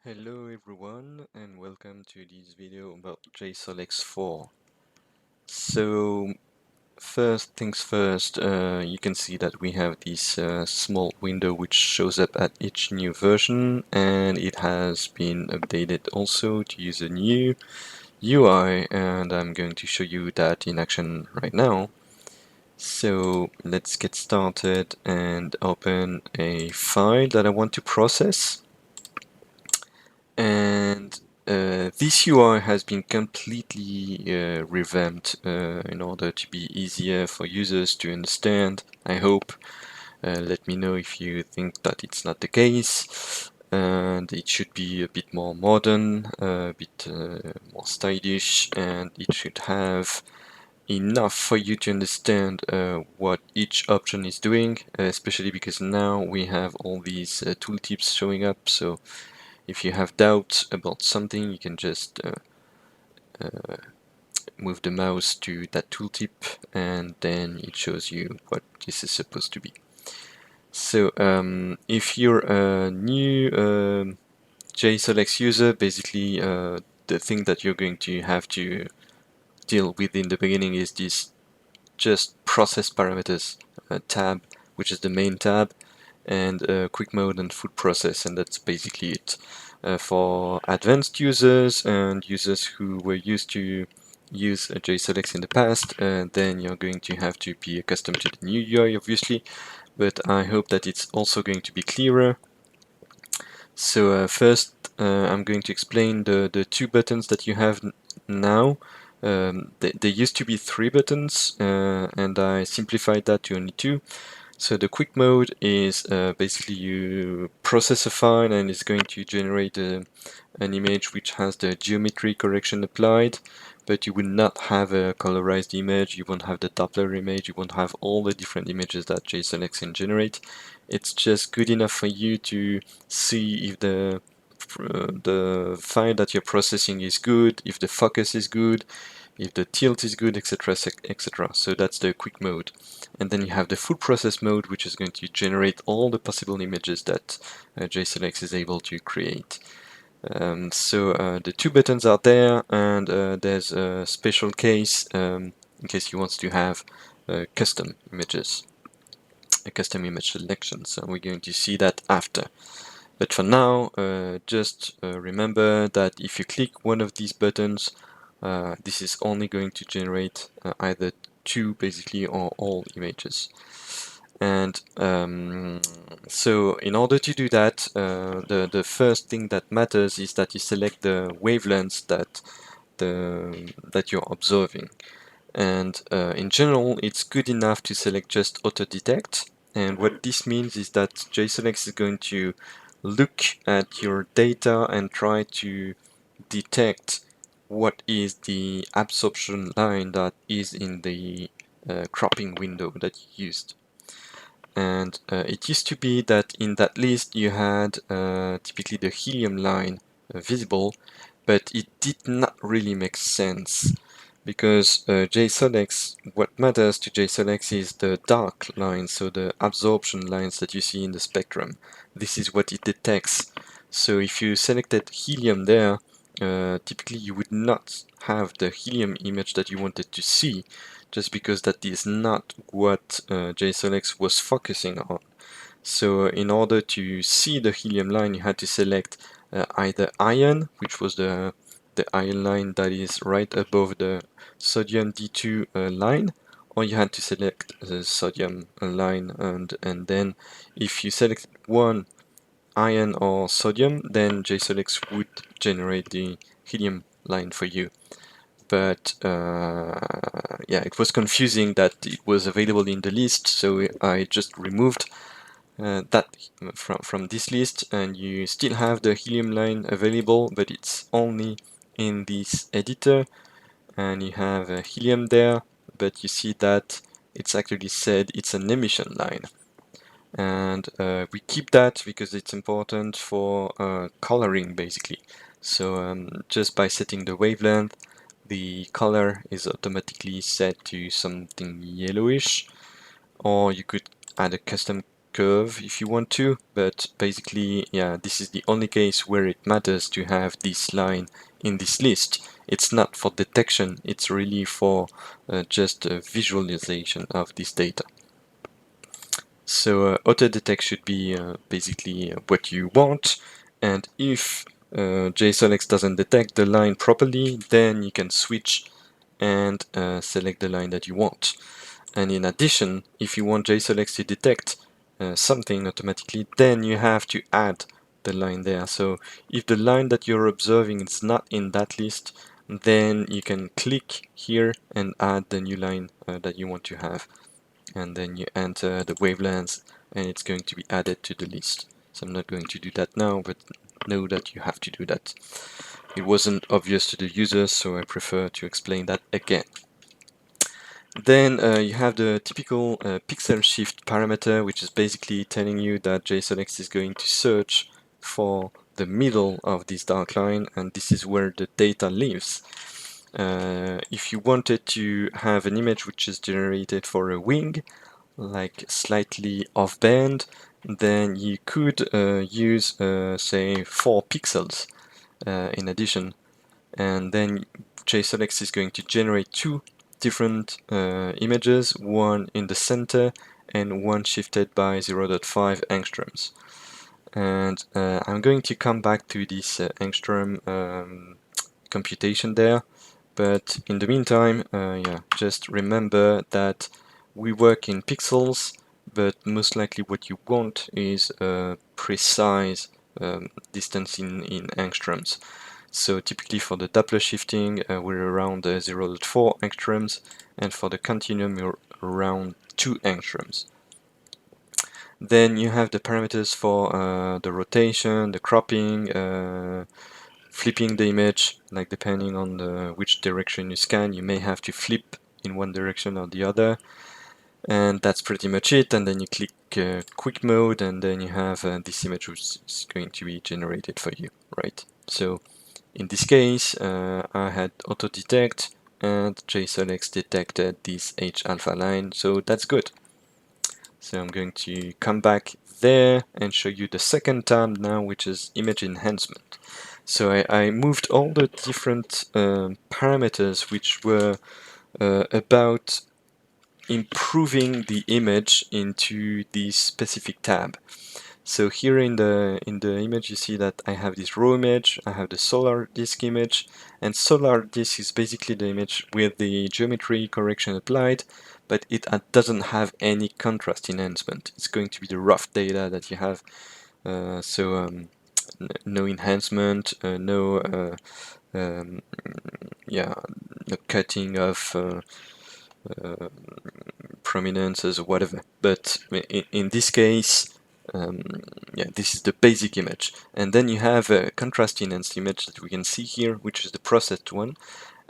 Hello everyone and welcome to this video about JSol'Ex 4. So first things first, you can see that we have this small window which shows up at each new version, and it has been updated also to use a new UI, and I'm going to show you that in action right now. So let's get started and open a file that I want to process. And this UI has been completely revamped in order to be easier for users to understand, I hope. Let me know if you think that it's not the case. And it should be a bit more modern, a bit more stylish, and it should have enough for you to understand what each option is doing, especially because now we have all these tooltips showing up. So if you have doubts about something, you can just move the mouse to that tooltip, and then it shows you what this is supposed to be. So if you're a new JSol'Ex user, basically the thing that you're going to have to deal with in the beginning is this just process parameters tab, which is the main tab, and quick mode and food process, and that's basically it. For advanced users and users who were used to use JSol'Ex in the past, then you're going to have to be accustomed to the new UI, obviously, but I hope that it's also going to be clearer. So first, I'm going to explain the two buttons that you have now. There used to be 3 buttons, and I simplified that to only 2. So the quick mode is basically you process a file and it's going to generate an image which has the geometry correction applied, but you will not have a colorized image, you won't have the Doppler image, you won't have all the different images that JSol'Ex can generate. It's just good enough for you to see if the file that you're processing is good, if the focus is good, if the tilt is good, etc, etc. So that's the quick mode. And then you have the full process mode, which is going to generate all the possible images that JSol'Ex is able to create. So the 2 buttons are there, and there's a special case in case you want to have custom images, a custom image selection. So we're going to see that after. But for now, just remember that if you click one of these buttons, this is only going to generate either 2 basically or all images. And so in order to do that, the first thing that matters is that you select the wavelengths that you're observing. And in general, it's good enough to select just auto detect. And what this means is that JSol'Ex is going to look at your data and try to detect what is the absorption line that is in the cropping window that you used. And it used to be that in that list you had typically the helium line visible, but it did not really make sense because JSol'Ex, what matters to JSol'Ex is the dark lines, so the absorption lines that you see in the spectrum. This is what it detects. So if you selected helium there, typically you would not have the helium image that you wanted to see, just because that is not what JSol'Ex was focusing on. So in order to see the helium line, you had to select either iron, which was the iron line that is right above the sodium D2 line, or you had to select the sodium line, and then if you select one, iron or sodium, then JSol'Ex would generate the helium line for you. But yeah, it was confusing that it was available in the list, so I just removed that from this list, and you still have the helium line available, but it's only in this editor, and you have helium there, but you see that it's actually said it's an emission line. And we keep that because it's important for coloring basically. So just by setting the wavelength, the color is automatically set to something yellowish, or you could add a custom curve if you want to, but basically, yeah, this is the only case where it matters to have this line in this list. It's not for detection, it's really for just a visualization of this data. So auto detect should be basically what you want, and if JSol'Ex doesn't detect the line properly, then you can switch and select the line that you want. And in addition, if you want JSol'Ex to detect something automatically, then you have to add the line there. So if the line that you're observing is not in that list, then you can click here and add the new line that you want to have. And then you enter the wavelengths and it's going to be added to the list. So I'm not going to do that now, but know that you have to do that. It wasn't obvious to the user, so I prefer to explain that again. Then you have the typical pixel shift parameter, which is basically telling you that JSol'Ex is going to search for the middle of this dark line, and this is where the data lives. If you wanted to have an image which is generated for a wing, like slightly off band, then you could use say 4 pixels in addition, and then JSol'Ex is going to generate 2 different images, one in the center and one shifted by 0.5 angstroms. And I'm going to come back to this angstrom computation there, but in the meantime, yeah, just remember that we work in pixels, but most likely what you want is a precise distance in angstroms. So typically for the Doppler shifting, we're around 0.4 angstroms, and for the continuum, you're around 2 angstroms. Then you have the parameters for the rotation, the cropping, flipping the image, like depending on which direction you scan, you may have to flip in one direction or the other. And that's pretty much it. And then you click quick mode, and then you have this image which is going to be generated for you, right? So in this case, I had auto detect and JSol'Ex detected this H alpha line, so that's good. So I'm going to come back there and show you the second tab now, which is image enhancement. So I moved all the different parameters which were about improving the image into this specific tab. So here in the image you see that I have this raw image, I have the solar disk image, and solar disk is basically the image with the geometry correction applied, but it doesn't have any contrast enhancement. It's going to be the rough data that you have. No enhancement, yeah, no cutting of prominences or whatever. But in this case, yeah, this is the basic image. And then you have a contrast enhanced image that we can see here, which is the processed one.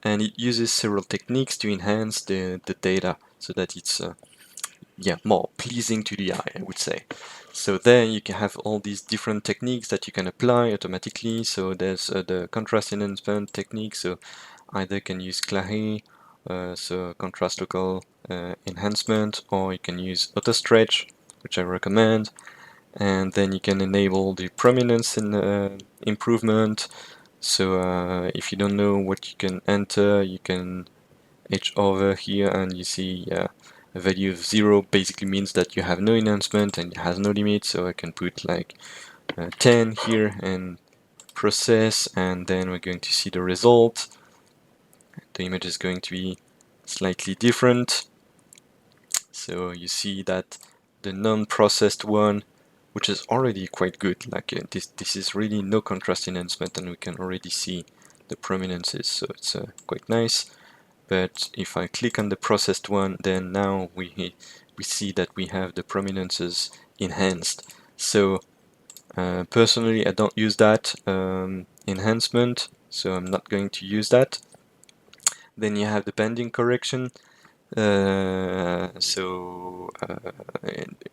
And it uses several techniques to enhance the data so that it's yeah, more pleasing to the eye, I would say. So there you can have all these different techniques that you can apply automatically. So there's the contrast enhancement technique. So either can use Claret, so contrast local enhancement, or you can use auto stretch, which I recommend. And then you can enable the prominence and improvement. So if you don't know what you can enter, you can edge over here and you see a value of 0 basically means that you have no enhancement and it has no limit. So I can put like 10 here and process, and then we're going to see the result. The image is going to be slightly different. So you see that the non-processed one, which is already quite good, like this is really no contrast enhancement, and we can already see the prominences, so it's quite nice. But if I click on the processed one, then now we see that we have the prominences enhanced. So personally, I don't use that enhancement, so I'm not going to use that. Then you have the banding correction,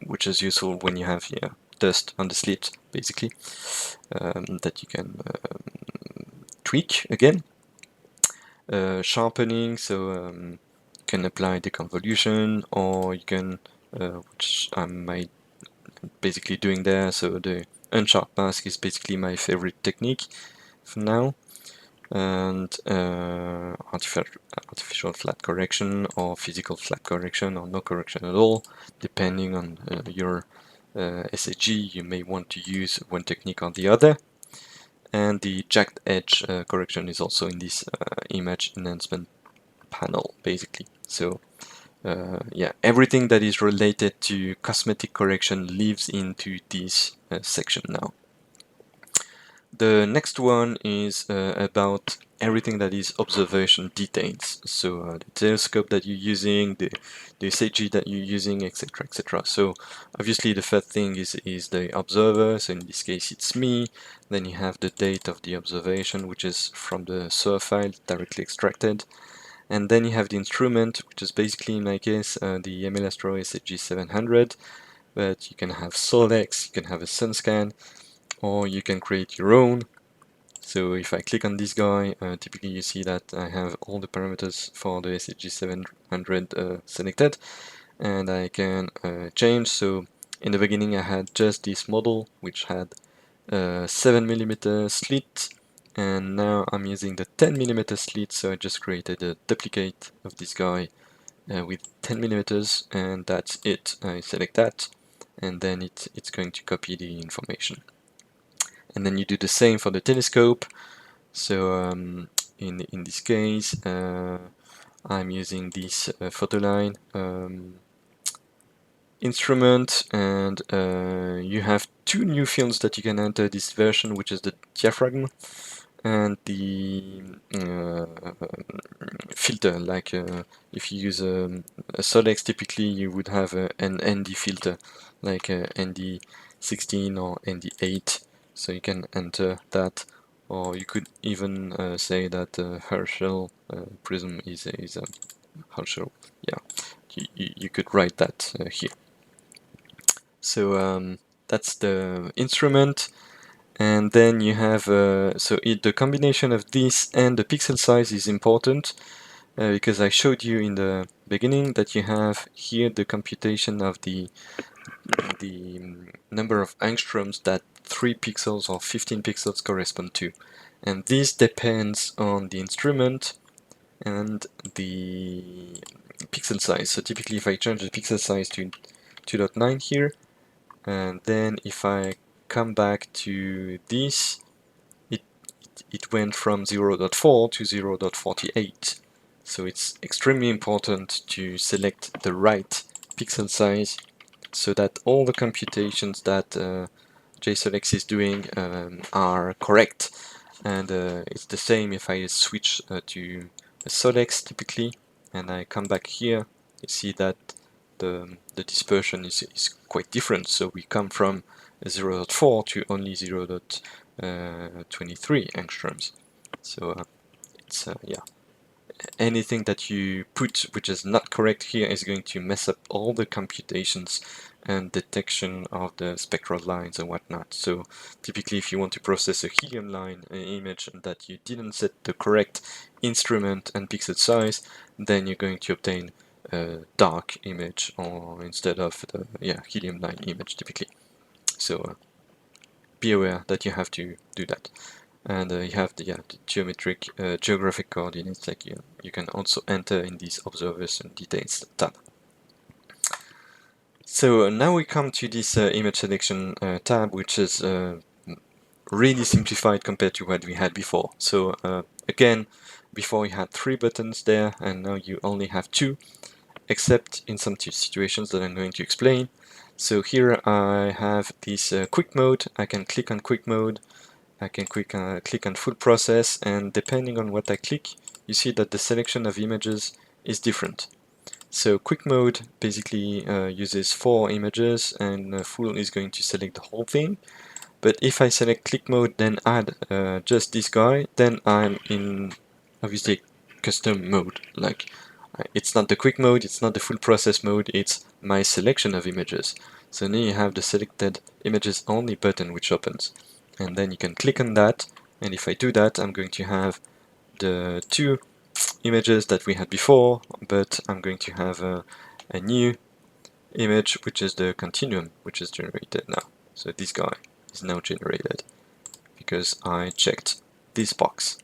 which is useful when you have dust on the slit, basically, that you can tweak again. Sharpening, so you can apply deconvolution, or you can, which I might basically doing there. So the unsharp mask is basically my favorite technique for now, and artificial flat correction or physical flat correction or no correction at all, depending on your SAG. You may want to use one technique or the other. And the jagged edge correction is also in this image enhancement panel, basically. So yeah, everything that is related to cosmetic correction lives into this section now. The next one is about everything that is observation details. So the telescope that you're using, the SAG that you're using, etc., etc. So obviously the first thing is the observer. So in this case it's me. Then you have the date of the observation, which is from the SOA file directly extracted. And then you have the instrument, which is basically in my case the MLastro SAG 700. But you can have Sol'Ex, you can have a SunScan, or you can create your own. So if I click on this guy, typically you see that I have all the parameters for the SAG 700 selected, and I can change. So in the beginning I had just this model which had 7mm slit, and now I'm using the 10mm slit, so I just created a duplicate of this guy with 10mm, and that's it. I select that, and then it's going to copy the information. And then you do the same for the telescope. So in this case, I'm using this photoline instrument, and you have two new fields that you can enter this version, which is the diaphragm and the filter. Like if you use a Sol'Ex, typically you would have an ND filter, like ND16 or ND8, so you can enter that. Or you could even say that Herschel prism is a Herschel. Yeah, you could write that here. So that's the instrument. And then you have, the combination of this and the pixel size is important, because I showed you in the beginning that you have here the computation of the number of angstroms that 3 pixels or 15 pixels correspond to. And this depends on the instrument and the pixel size. So typically if I change the pixel size to 2.9 here, and then if I come back to this, it went from 0.4 to 0.48. So it's extremely important to select the right pixel size so that all the computations that JSol'Ex is doing are correct. And it's the same if I switch to a Sol'Ex typically, and I come back here, you see that the dispersion is quite different. So we come from 0.4 to only 0.23 angstroms. So it's yeah, anything that you put which is not correct here is going to mess up all the computations and detection of the spectral lines and whatnot. So typically if you want to process a helium line image that you didn't set the correct instrument and pixel size, then you're going to obtain a dark image, or instead of the helium line image typically. So be aware that you have to do that. And you have the geographic coordinates, like you can also enter in these observers and details tab. So now we come to this image selection tab, which is really simplified compared to what we had before. So again, before you had 3 buttons there, and now you only have 2, except in some situations that I'm going to explain. So here I have this quick mode. I can click on quick mode, I can click on full process, and depending on what I click, you see that the selection of images is different. So quick mode basically uses 4 images, and full is going to select the whole thing. But if I select click mode, then add just this guy, then I'm in obviously custom mode. Like it's not the quick mode, it's not the full process mode, it's my selection of images. So now you have the selected images only button which opens. And then you can click on that, and if I do that, I'm going to have the 2 images that we had before, but I'm going to have a new image, which is the continuum, which is generated now. So this guy is now generated because I checked this box.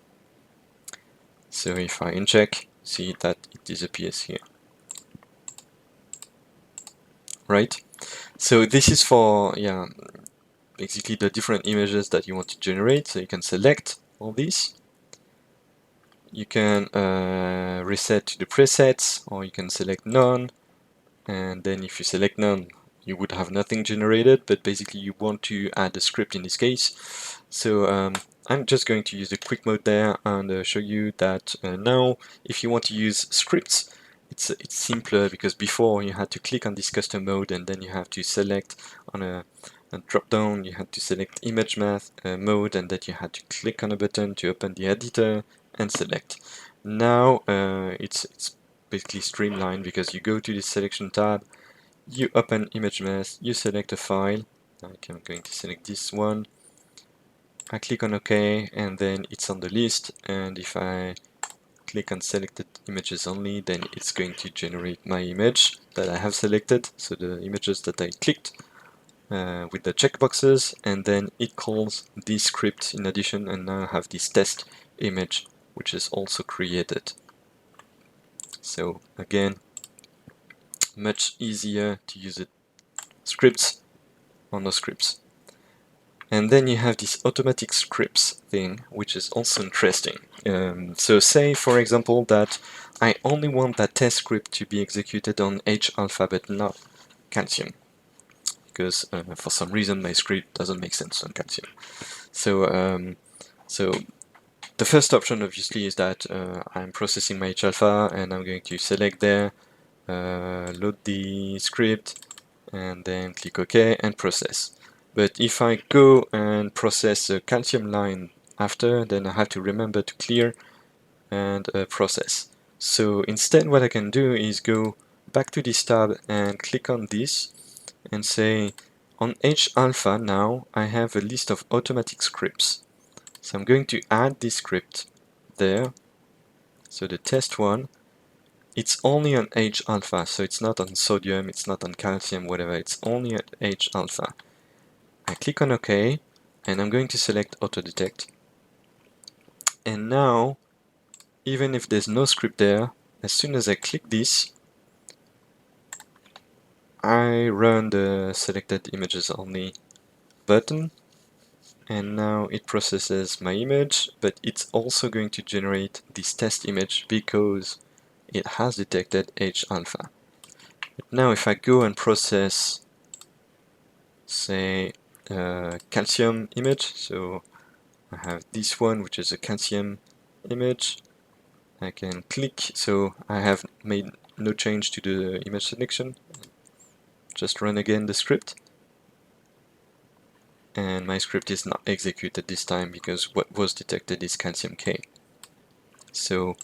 So if I uncheck, see that it disappears here. Right? So this is for, yeah, basically the different images that you want to generate. So you can select all these. You can reset to the presets, or you can select none. And then if you select none, you would have nothing generated, but basically you want to add a script in this case. So I'm just going to use the quick mode there and show you that now if you want to use scripts, it's simpler, because before you had to click on this custom mode and then you have to select on a drop down, you had to select image math mode, and that you had to click on a button to open the editor and select. Now it's basically streamlined, because you go to the selection tab, you open image math, you select a file. Like I'm going to select this one. I click on OK, and then it's on the list, and if I click on selected images only, then it's going to generate my image that I have selected, so the images that I clicked with the checkboxes, and then it calls this script in addition, and now I have this test image which is also created. So again, much easier to use it scripts or no scripts. And then you have this automatic scripts thing, which is also interesting. So say, for example, that I only want that test script to be executed on H alpha but not calcium, because for some reason my script doesn't make sense on calcium. So so the first option obviously is that I'm processing my H alpha, and I'm going to select there, load the script, and then click OK and process. But if I go and process a calcium line after, then I have to remember to clear and process. So instead what I can do is go back to this tab and click on this and say on H alpha now I have a list of automatic scripts. So I'm going to add this script there. So the test one, it's only on H alpha, so it's not on sodium, it's not on calcium, whatever, it's only at H alpha. I click on OK, and I'm going to select auto detect. And now, even if there's no script there, as soon as I click this, I run the selected images only button, and now it processes my image, but it's also going to generate this test image because it has detected H alpha. But now if I go and process, say, calcium image, so I have this one, which is a calcium image. I can click, so I have made no change to the image selection. Just run again the script. And my script is not executed this time because what was detected is calcium K. So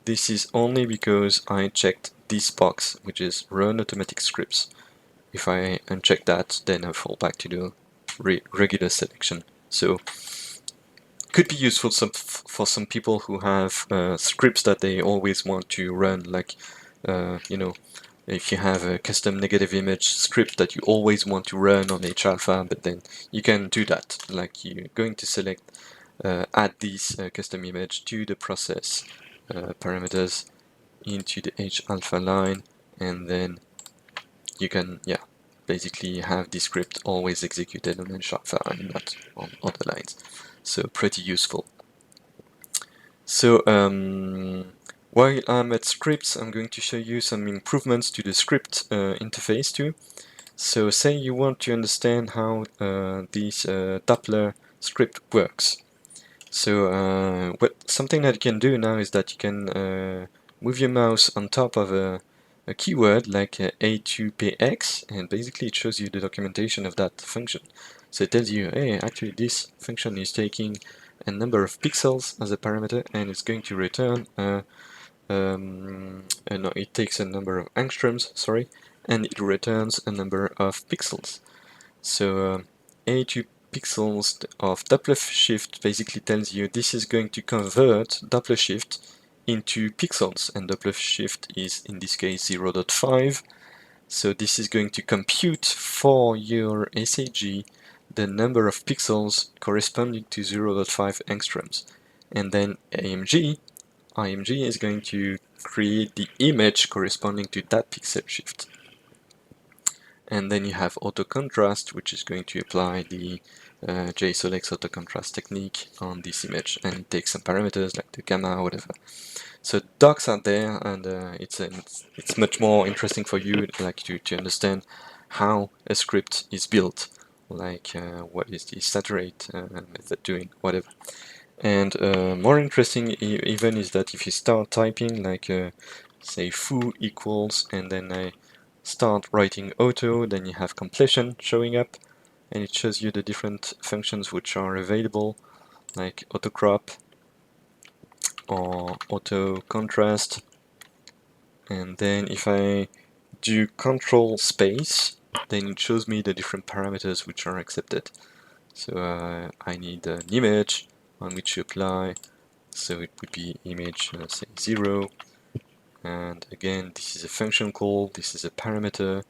this is only because I checked this box, which is run automatic scripts. If I uncheck that, then I fall back to the regular selection. So could be useful for some people who have scripts that they always want to run, like you know, if you have a custom negative image script that you always want to run on H-alpha, but then you can do that, like you're going to select add this custom image to the process parameters into the H-alpha line, and then you can, yeah, basically have this script always executed on H-alpha and not on other lines. So pretty useful. So while I'm at scripts, I'm going to show you some improvements to the script interface too. So say you want to understand how this Doppler script works. So something that you can do now is that you can move your mouse on top of a keyword like A2PX, and basically it shows you the documentation of that function. So it tells you, hey, actually this function is taking a number of pixels as a parameter, and it's going to return no, it takes a number of angstroms, sorry, and it returns a number of pixels. So A2 pixels of Doppler shift basically tells you this is going to convert Doppler shift into pixels, and Doppler shift is in this case 0.5. So this is going to compute for your SAG the number of pixels corresponding to 0.5 angstroms. And then IMG is going to create the image corresponding to that pixel shift. And then you have auto contrast, which is going to apply the JSol'Ex auto contrast technique on this image, and it takes some parameters like the gamma or whatever. So docs are there, and it's much more interesting for you like to understand how a script is built, like what is the saturate method doing, whatever. And more interesting even is that if you start typing like say foo equals, and then I start writing auto, then you have completion showing up, and it shows you the different functions which are available, like auto crop or auto contrast. And then if I do control space, then it shows me the different parameters which are accepted. So I need an image on which to apply, so it would be image say 0, and again this is a function call, this is a parameter.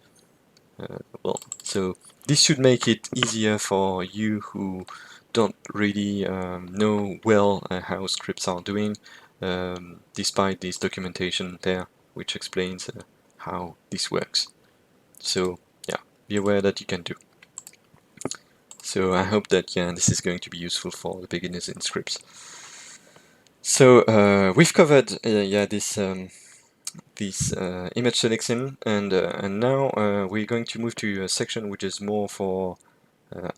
Well, so this should make it easier for you who don't really know well how scripts are doing, despite this documentation there which explains how this works. So yeah, be aware that you can do. So I hope that this is going to be useful for the beginners in scripts. So we've covered this image selection, and now we're going to move to a section which is more for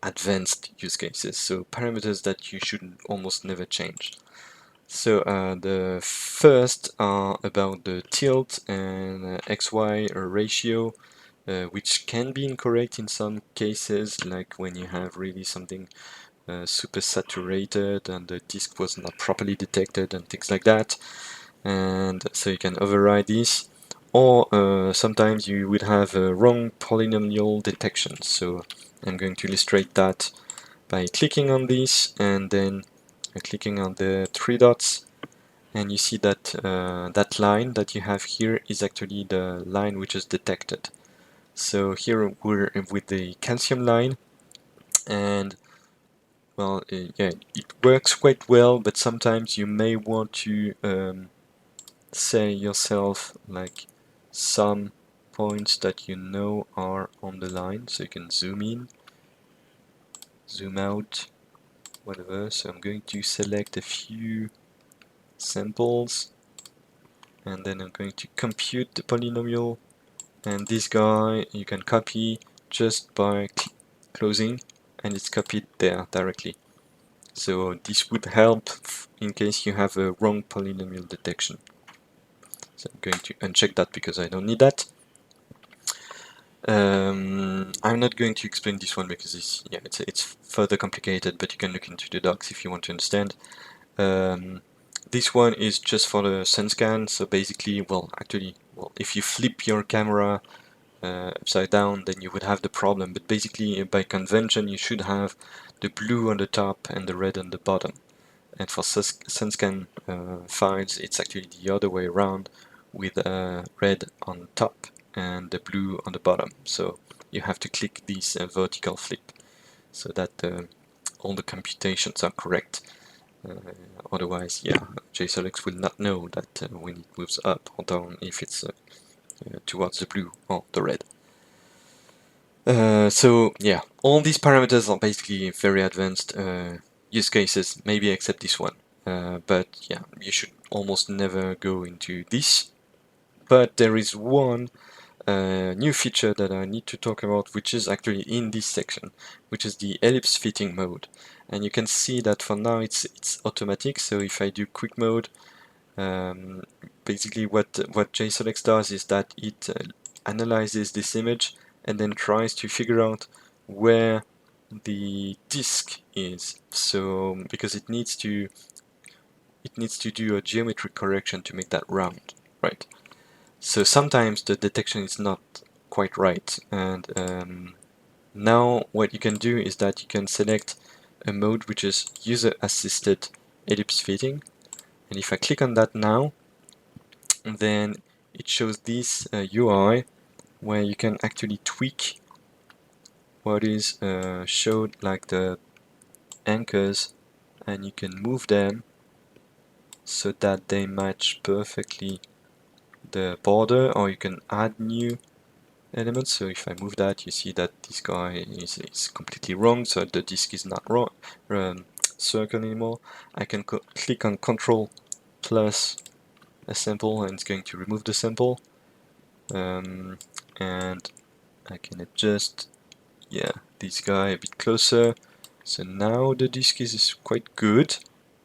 advanced use cases, so parameters that you should almost never change. So the first are about the tilt and XY ratio, which can be incorrect in some cases, like when you have really something super saturated and the disk was not properly detected and things like that. And so you can override this, or sometimes you would have a wrong polynomial detection. So I'm going to illustrate that by clicking on this and then clicking on the 3 dots, and you see that that line that you have here is actually the line which is detected. So here we're with the calcium line, and well, yeah, it works quite well, but sometimes you may want to say yourself like some points that you know are on the line, so you can zoom in, zoom out, whatever. So I'm going to select a few samples, and then I'm going to compute the polynomial, and this guy you can copy just by closing, and it's copied there directly. So this would help in case you have a wrong polynomial detection. So I'm going to uncheck that because I don't need that. I'm not going to explain this one because it's further complicated, but you can look into the docs if you want to understand. This one is just for the sun scan. So basically, if you flip your camera upside down, then you would have the problem. But basically, by convention, you should have the blue on the top and the red on the bottom. And for sun scan files, it's actually the other way around, with red on top and the blue on the bottom. So you have to click this vertical flip so that all the computations are correct. Otherwise, JSol'Ex will not know that when it moves up or down, if it's towards the blue or the red. So yeah, all these parameters are basically very advanced use cases, maybe except this one. But yeah, you should almost never go into this. But there is one new feature that I need to talk about, which is actually in this section, which is the ellipse fitting mode. And you can see that for now it's automatic. So if I do quick mode, basically what JSol'Ex does is that it analyzes this image and then tries to figure out where the disk is. So because it needs to do a geometric correction to make that round, right? So sometimes the detection is not quite right, and now what you can do is that you can select a mode which is user assisted ellipse fitting, and if I click on that now, then it shows this UI where you can actually tweak what is showed, like the anchors, and you can move them so that they match perfectly the border, or you can add new elements. So if I move that, you see that this guy is completely wrong, so the disk is not wrong, circle anymore. I can click on Control plus a sample and it's going to remove the sample, and I can adjust, yeah, this guy a bit closer. So now the disk is quite good,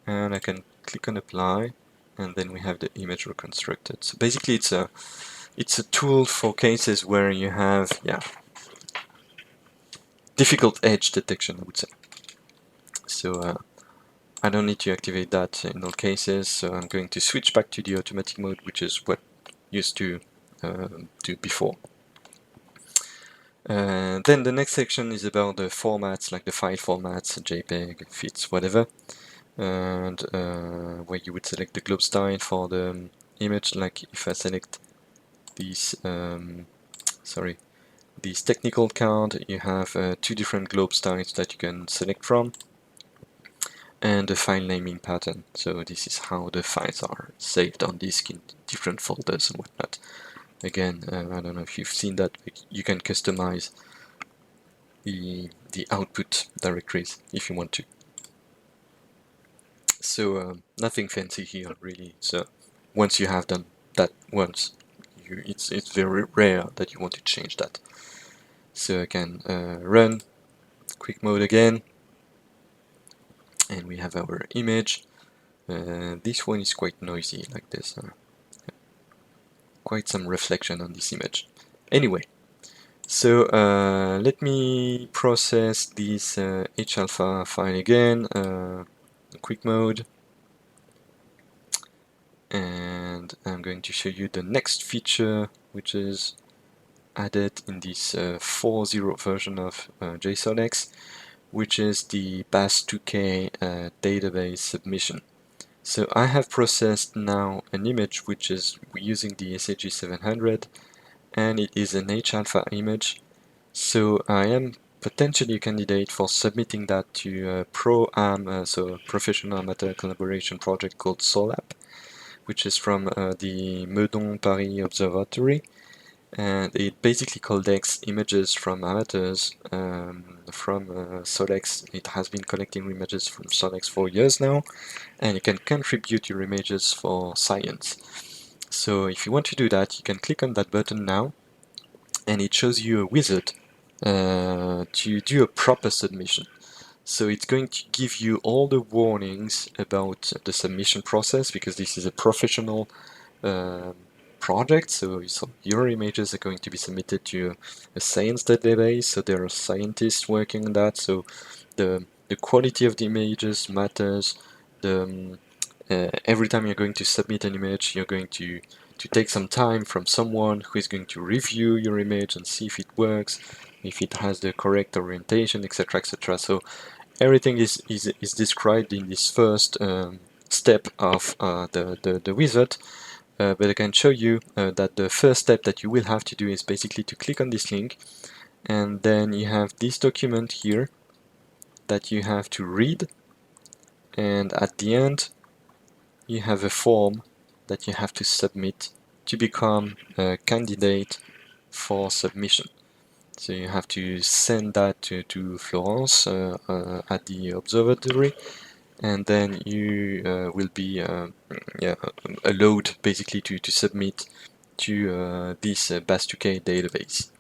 and I can click on apply, and then we have the image reconstructed. So basically it's a tool for cases where you have, yeah, difficult edge detection, I would say. So I don't need to activate that in all cases, so I'm going to switch back to the automatic mode, which is what used to do before. Then the next section is about the formats, like the file formats, JPEG, FITS, whatever, and where you would select the globe style for the image. Like if I select this, this technical card, you have 2 different globe styles that you can select from, and the file naming pattern. So this is how the files are saved on disk in different folders and whatnot. Again, I don't know if you've seen that, but you can customize the output directories if you want to. So nothing fancy here really. So once you have done that once, it's very rare that you want to change that. So I can run quick mode again, and we have our image. This one is quite noisy, like this. Quite some reflection on this image. Anyway, so let me process this H-alpha file again, quick mode, and I'm going to show you the next feature, which is added in this 4.0 version of JSol'Ex, which is the BAS2K database submission. So I have processed now an image which is using the SAG 700, and it is an H-alpha image. So I am potentially a candidate for submitting that to a Pro-Am, so Professional Amateur Collaboration project called SOLAP, which is from the Meudon Paris Observatory, and it basically collects images from amateurs from Sol'Ex. It has been collecting images from Sol'Ex for years now, and you can contribute your images for science. So if you want to do that, you can click on that button now, and it shows you a wizard to do a proper submission. So it's going to give you all the warnings about the submission process, because this is a professional project, so your images are going to be submitted to a science database, so there are scientists working on that, so the quality of the images matters. Every time you're going to submit an image, you're going to take some time from someone who is going to review your image and see if it works, if it has the correct orientation, etc., etc. So everything is described in this first step of the wizard. But I can show you that the first step that you will have to do is basically to click on this link, and then you have this document here that you have to read, and at the end you have a form that you have to submit to become a candidate for submission. So you have to send that to Florence at the observatory, and then you will be allowed basically to submit to this BAS2K database.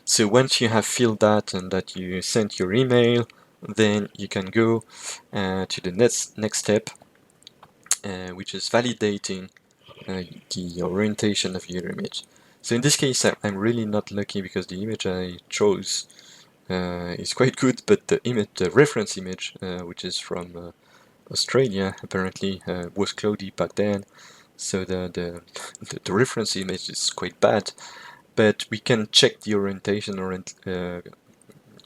So once you have filled that and that you sent your email, then you can go to the next step, which is validating the orientation of your image. So in this case, I'm really not lucky, because the image I chose is quite good, but the reference image, which is from Australia, apparently was cloudy back then, so the reference image is quite bad. But we can check the orientation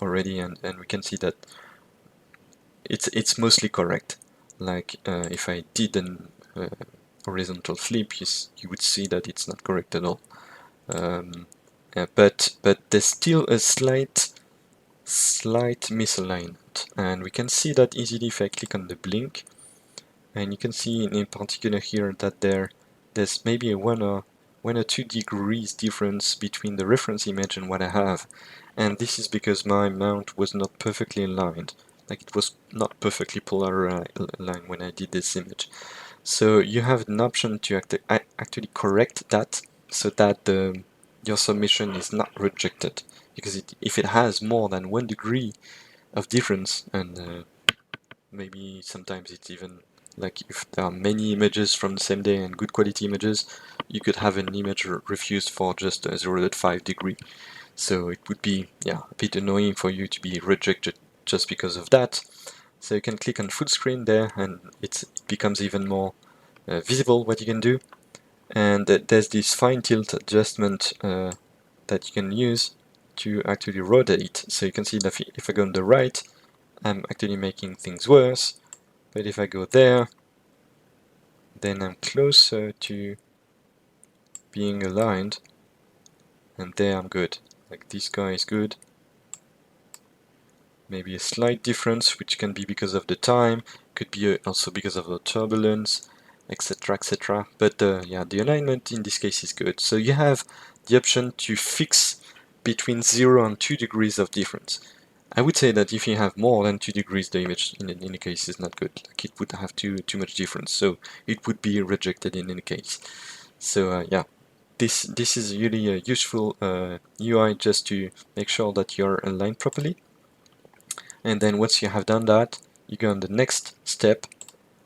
already, and we can see that it's mostly correct. Like if I did an horizontal flip, you would see that it's not correct at all. but there's still a slight misalignment, and we can see that easily if I click on the blink, and you can see in particular here that there's maybe a 1 or 2 degrees difference between the reference image and what I have, and this is because my mount was not perfectly aligned, like it was not perfectly aligned when I did this image. So you have an option to actually correct that so that your submission is not rejected, because if it has more than 1 degree of difference, and maybe sometimes it's even like if there are many images from the same day and good quality images, you could have an image refused for just 0.5 degree. So it would be a bit annoying for you to be rejected just because of that. So you can click on full screen there, and it becomes even more visible what you can do. And there's this fine tilt adjustment that you can use to actually rotate. So you can see that if I go on the right, I'm actually making things worse, but if I go there, then I'm closer to being aligned, and there I'm good. Like this guy is good. Maybe a slight difference, which can be because of the time, could be also because of the turbulence, etc, etc. But yeah, the alignment in this case is good. So you have the option to fix between 0 and 2 degrees of difference. I would say that if you have more than 2 degrees, the image in any case is not good. Like it would have too much difference, so it would be rejected in any case. So yeah, this is really a useful UI just to make sure that you're aligned properly. And then once you have done that, you go on the next step,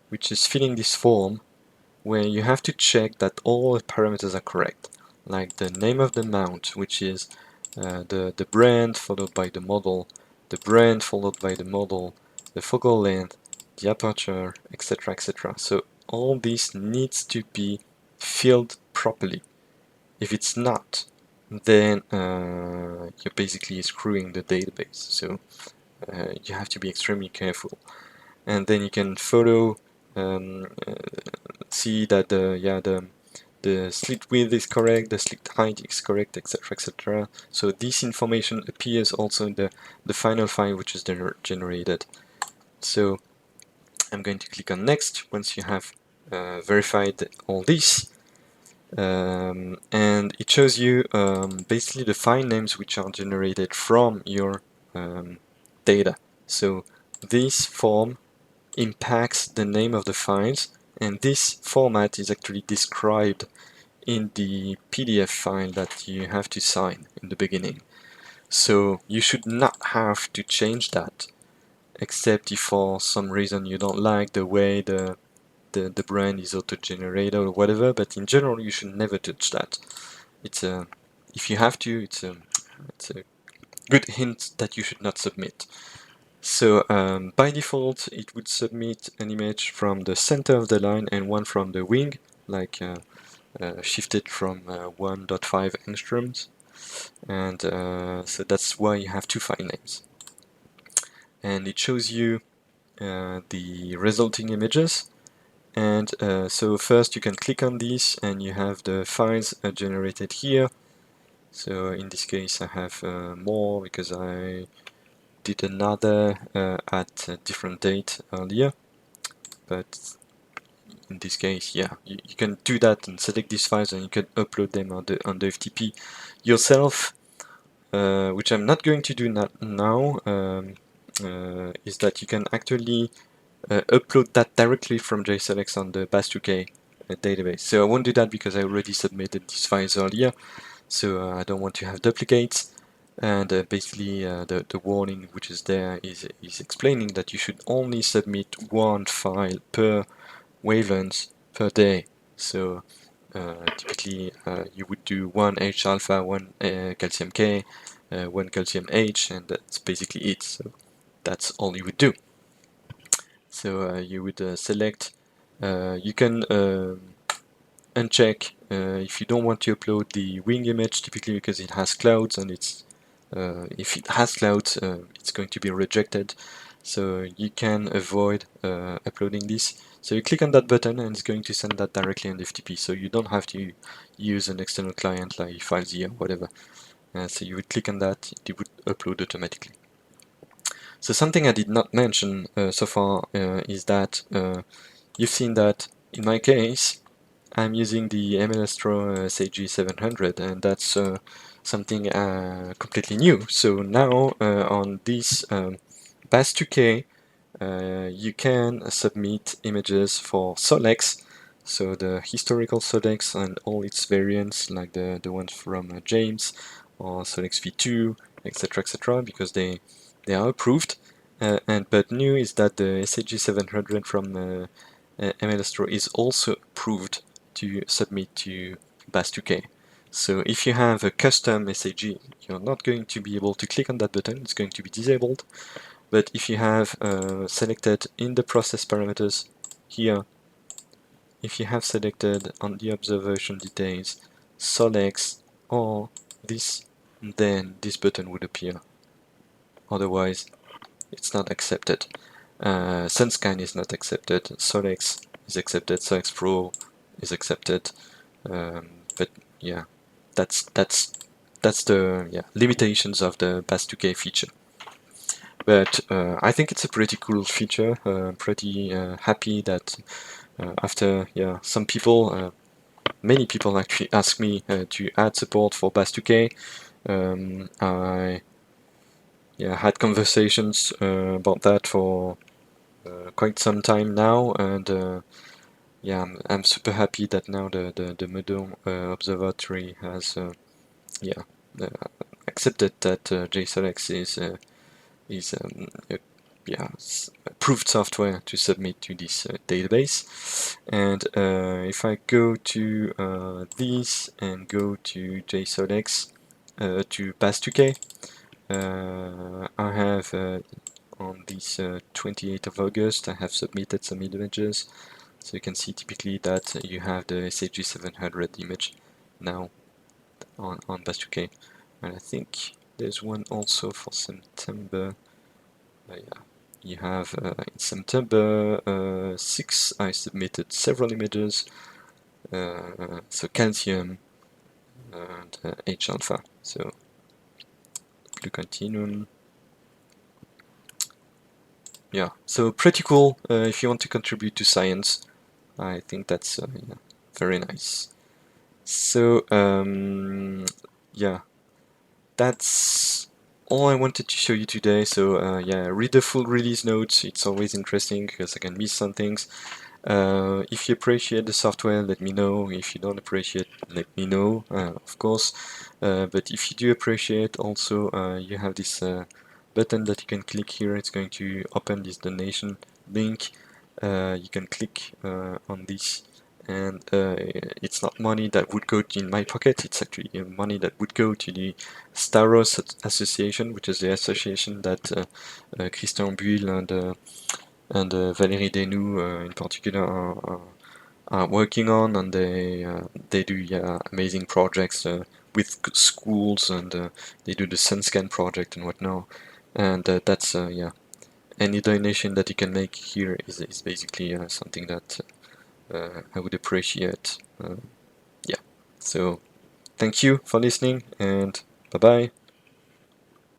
which is filling this form, where you have to check that all the parameters are correct, like the name of the mount, which is the brand followed by the model, the brand followed by the model, the focal length, the aperture, etc, etc. So all this needs to be filled properly. If it's not, then you're basically screwing the database. So you have to be extremely careful. And then you can follow, see that the slit width is correct, the slit height is correct, etc, etc. So this information appears also in the final file which is generated. So I'm going to click on next once you have verified all this. And it shows you basically the file names which are generated from your data. So this form impacts the name of the files, and this format is actually described in the PDF file that you have to sign in the beginning. So you should not have to change that, except if for some reason you don't like the way the brand is auto-generated or whatever, but in general you should never touch that. It's a, if you have to, it's a good hint that you should not submit. So by default it would submit an image from the center of the line and one from the wing, like shifted from 1.5 angstroms, and so that's why you have 2 file names. And it shows you the resulting images. And so first you can click on this and you have the files generated here. So in this case I have more because I did another at a different date earlier. But in this case, yeah, you can do that and select these files and you can upload them on the FTP yourself. Which I'm not going to do now, is that you can actually upload that directly from JSol'Ex on the bas2k database. So I won't do that because I already submitted these files earlier, so I don't want to have duplicates. And basically the warning which is there is explaining that you should only submit 1 file per wavelength per day. So typically you would do 1 H alpha, 1 calcium K, 1 calcium H, and that's basically it. So that's all you would do. So you would select, you can uncheck if you don't want to upload the wing image, typically because it has clouds, and it's if it has clouds it's going to be rejected. So you can avoid uploading this. So you click on that button and it's going to send that directly on the FTP, so you don't have to use an external client like FileZ or whatever. So you would click on that, it would upload automatically. So something I did not mention so far is that you've seen that in my case I'm using the MLStro SAG700, and that's something completely new. So now on this BAS2K you can submit images for Sol'Ex, so the historical Sol'Ex and all its variants, like the ones from James or Sol'Ex V2, etc., because they are approved. But new is that the SAG700 from MLStro is also approved to submit to BAS2K. So if you have a custom SAG, you're not going to be able to click on that button, it's going to be disabled. But if you have selected in the process parameters here, if you have selected on the observation details Sol'Ex or this, then this button would appear. Otherwise, it's not accepted. SunScan is not accepted. Sol'Ex is accepted. Sol'Ex Pro is accepted. But yeah, that's the limitations of the BAS2K feature. But I think it's a pretty cool feature. Pretty happy that after some people, many people actually asked me to add support for BAS2K. I had conversations about that for quite some time now, and I'm super happy that now the Meudon Observatory has accepted that JSol'Ex is approved software to submit to this database. And if I go to this and go to JSol'Ex to BAS2K, I have on this 28th of August, I have submitted some images. So you can see typically that you have the SAG700 image now on BAS2K. And I think there's one also for September. You have in September 6, I submitted several images. So calcium and H alpha. So glucantinum. Yeah, so pretty cool if you want to contribute to science. I think that's very nice. So that's all I wanted to show you today. So read the full release notes. It's always interesting because I can miss some things. If you appreciate the software, let me know. If you don't appreciate, let me know, of course. But if you do appreciate, also you have this button that you can click here. It's going to open this donation link. You can click on this, and it's not money that would go in my pocket. It's actually money that would go to the Staros Association, which is the association that Christian Buhl and Valérie Desnoux in particular are working on, and they do amazing projects with schools, and they do the SunScan project and whatnot. And that's any donation that you can make here is basically something that I would appreciate. So thank you for listening, and bye bye.